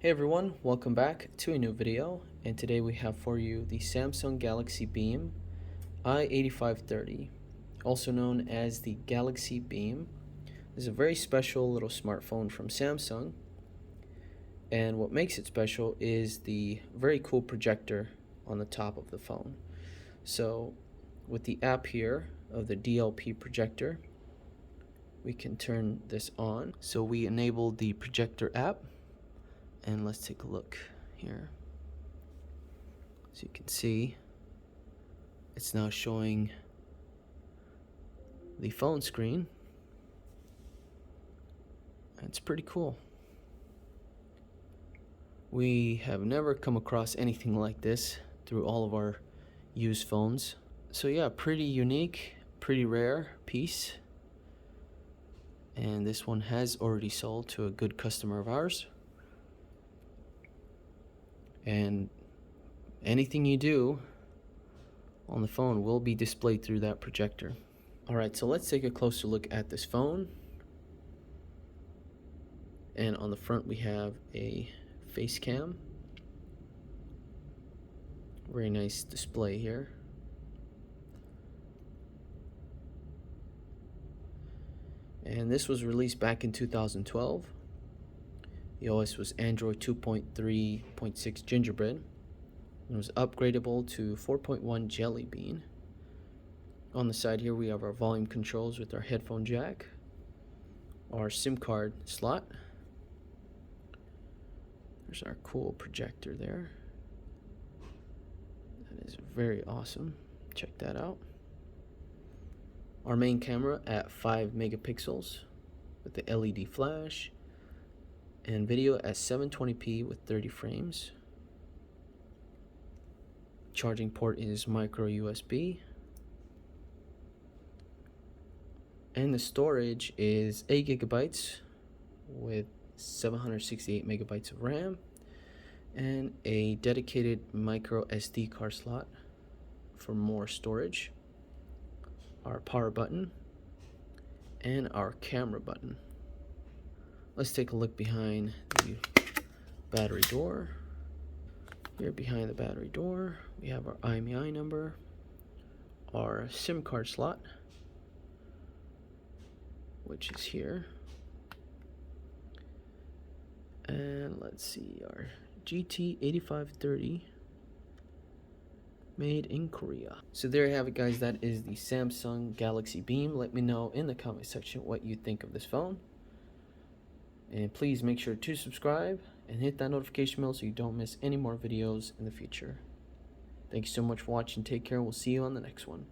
Hey everyone, welcome back to a new video, and today we have for you the Samsung Galaxy Beam i8530, also known as the Galaxy Beam. This is a very special little smartphone from Samsung, and what makes it special is the very cool projector on the top of the phone. So with the app here of the DLP projector, we can turn this on. So we enable the projector app, and let's take a look here. So you can see it's now showing the phone screen. It's pretty cool. We have never come across anything like this through all of our used phones. So yeah, pretty unique, pretty rare piece. And this one has already sold to a good customer of ours. And anything you do on the phone will be displayed through that projector. Alright, so let's take a closer look at this phone. And on the front we have a face cam. Very nice display here. And this was released back in 2012. The OS was Android 2.3.6 Gingerbread. It was upgradable to 4.1 Jelly Bean. On the side here we have our volume controls with our headphone jack, our SIM card slot. There's our cool projector there. That is very awesome. Check that out. Our main camera at 5 megapixels with the LED flash, and video at 720p with 30 frames. Charging port is micro USB. And the storage is 8 gigabytes with 768 megabytes of RAM and a dedicated micro SD card slot for more storage. Our power button and our camera button. Let's take a look behind the battery door. Here behind the battery door we have our IMEI number, our SIM card slot, which is here, and let's see, our GT8530 made in Korea. So there you have it, guys. That is the Samsung Galaxy Beam. Let me know in the comment section what you think of this phone, and please make sure to subscribe and hit that notification bell so you don't miss any more videos in the future. Thank you so much for watching. Take care. We'll see you on the next one.